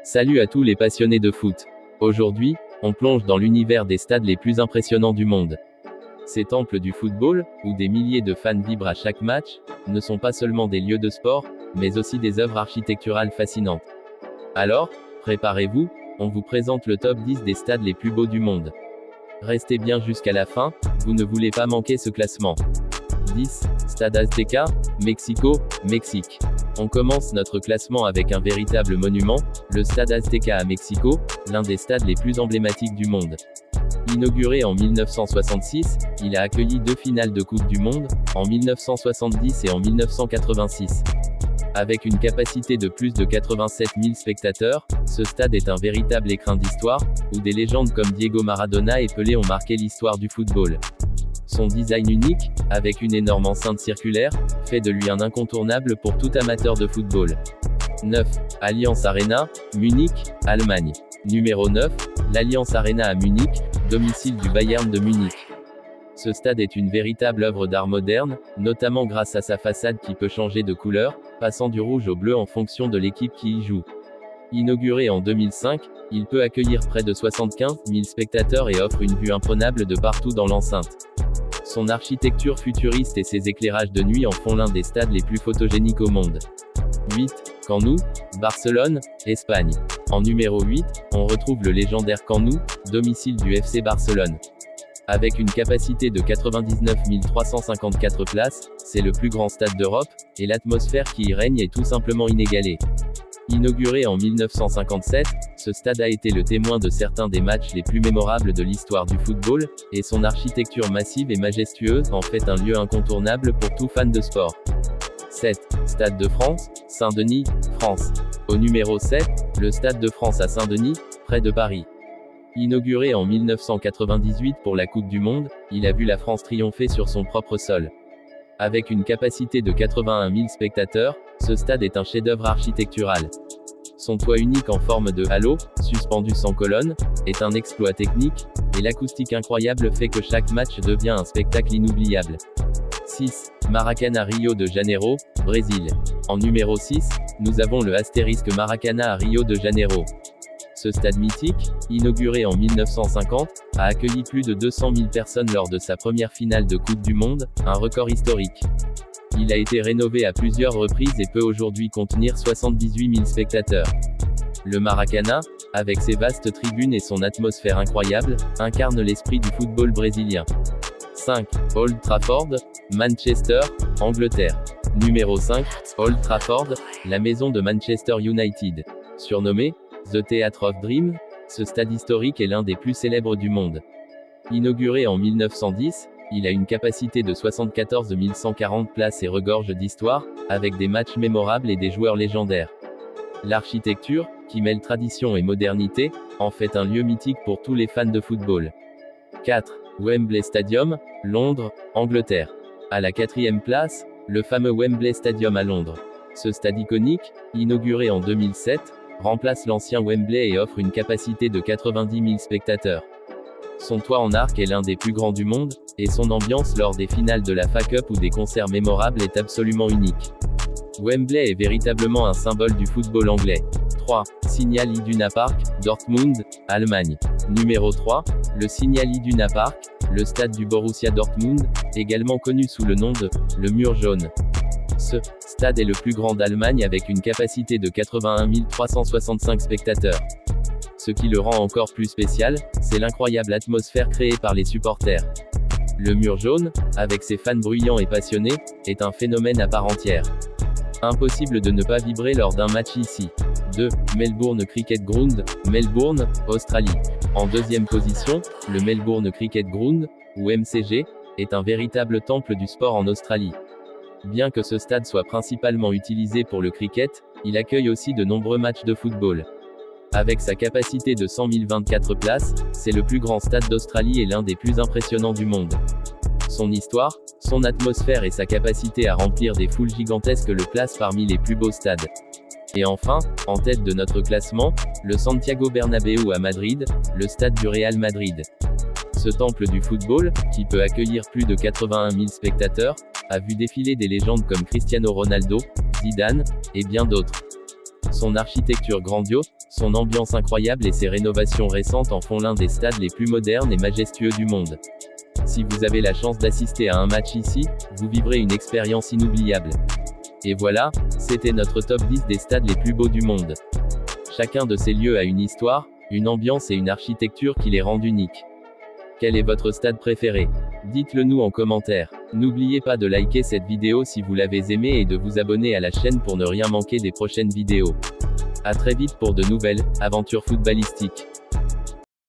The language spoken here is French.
Salut à tous les passionnés de foot. Aujourd'hui, on plonge dans l'univers des stades les plus impressionnants du monde. Ces temples du football, où des milliers de fans vibrent à chaque match, ne sont pas seulement des lieux de sport, mais aussi des œuvres architecturales fascinantes. Alors, préparez-vous, on vous présente le top 10 des stades les plus beaux du monde. Restez bien jusqu'à la fin, vous ne voulez pas manquer ce classement. 10. Stade Azteca, Mexico, Mexique. On commence notre classement avec un véritable monument, le Stade Azteca à Mexico, l'un des stades les plus emblématiques du monde. Inauguré en 1966, il a accueilli 2 finales de Coupe du Monde, en 1970 et en 1986. Avec une capacité de plus de 87 000 spectateurs, ce stade est un véritable écrin d'histoire, où des légendes comme Diego Maradona et Pelé ont marqué l'histoire du football. Son design unique, avec une énorme enceinte circulaire, fait de lui un incontournable pour tout amateur de football. 9. Allianz Arena, Munich, Allemagne. Numéro 9, l'Allianz Arena à Munich, domicile du Bayern de Munich. Ce stade est une véritable œuvre d'art moderne, notamment grâce à sa façade qui peut changer de couleur, passant du rouge au bleu en fonction de l'équipe qui y joue. Inauguré en 2005, il peut accueillir près de 75 000 spectateurs et offre une vue imprenable de partout dans l'enceinte. Son architecture futuriste et ses éclairages de nuit en font l'un des stades les plus photogéniques au monde. 8. Camp Nou, Barcelone, Espagne. En numéro 8, on retrouve le légendaire Camp Nou, domicile du FC Barcelone. Avec une capacité de 99 354 places, c'est le plus grand stade d'Europe, et l'atmosphère qui y règne est tout simplement inégalée. Inauguré en 1957, ce stade a été le témoin de certains des matchs les plus mémorables de l'histoire du football, et son architecture massive et majestueuse en fait un lieu incontournable pour tout fan de sport. 7. Stade de France, Saint-Denis, France. Au numéro 7, le Stade de France à Saint-Denis, près de Paris. Inauguré en 1998 pour la Coupe du Monde, il a vu la France triompher sur son propre sol. Avec une capacité de 81 000 spectateurs, ce stade est un chef-d'œuvre architectural. Son toit unique en forme de halo, suspendu sans colonne, est un exploit technique, et l'acoustique incroyable fait que chaque match devient un spectacle inoubliable. 6. Maracanã Rio de Janeiro, Brésil. En numéro 6, nous avons le astérisque Maracanã à Rio de Janeiro. Ce stade mythique, inauguré en 1950, a accueilli plus de 200 000 personnes lors de sa première finale de Coupe du Monde, un record historique. Il a été rénové à plusieurs reprises et peut aujourd'hui contenir 78 000 spectateurs. Le Maracanã, avec ses vastes tribunes et son atmosphère incroyable, incarne l'esprit du football brésilien. 5. Old Trafford, Manchester, Angleterre. Numéro 5, Old Trafford, la maison de Manchester United. Surnommé The Theatre of Dreams, ce stade historique est l'un des plus célèbres du monde. Inauguré en 1910, il a une capacité de 74 140 places et regorge d'histoire, avec des matchs mémorables et des joueurs légendaires. L'architecture, qui mêle tradition et modernité, en fait un lieu mythique pour tous les fans de football. 4. Wembley Stadium, Londres, Angleterre. À la 4e place, le fameux Wembley Stadium à Londres. Ce stade iconique, inauguré en 2007, remplace l'ancien Wembley et offre une capacité de 90 000 spectateurs. Son toit en arc est l'un des plus grands du monde, et son ambiance lors des finales de la FA Cup ou des concerts mémorables est absolument unique. Wembley est véritablement un symbole du football anglais. 3. Signal Iduna Park, Dortmund, Allemagne. Numéro 3, le Signal Iduna Park, le stade du Borussia Dortmund, également connu sous le nom de « le mur jaune ». Ce stade est le plus grand d'Allemagne avec une capacité de 81 365 spectateurs. Ce qui le rend encore plus spécial, c'est l'incroyable atmosphère créée par les supporters. Le mur jaune, avec ses fans bruyants et passionnés, est un phénomène à part entière. Impossible de ne pas vibrer lors d'un match ici. 2. Melbourne Cricket Ground, Melbourne, Australie. En 2e position, le Melbourne Cricket Ground, ou MCG, est un véritable temple du sport en Australie. Bien que ce stade soit principalement utilisé pour le cricket, il accueille aussi de nombreux matchs de football. Avec sa capacité de 100 024 places, c'est le plus grand stade d'Australie et l'un des plus impressionnants du monde. Son histoire, son atmosphère et sa capacité à remplir des foules gigantesques le placent parmi les plus beaux stades. Et enfin, en tête de notre classement, le Santiago Bernabéu à Madrid, le stade du Real Madrid. Ce temple du football, qui peut accueillir plus de 81 000 spectateurs, a vu défiler des légendes comme Cristiano Ronaldo, Zidane, et bien d'autres. Son architecture grandiose, son ambiance incroyable et ses rénovations récentes en font l'un des stades les plus modernes et majestueux du monde. Si vous avez la chance d'assister à un match ici, vous vivrez une expérience inoubliable. Et voilà, c'était notre top 10 des stades les plus beaux du monde. Chacun de ces lieux a une histoire, une ambiance et une architecture qui les rendent uniques. Quel est votre stade préféré? Dites-le nous en commentaire. N'oubliez pas de liker cette vidéo si vous l'avez aimée et de vous abonner à la chaîne pour ne rien manquer des prochaines vidéos. À très vite pour de nouvelles aventures footballistiques.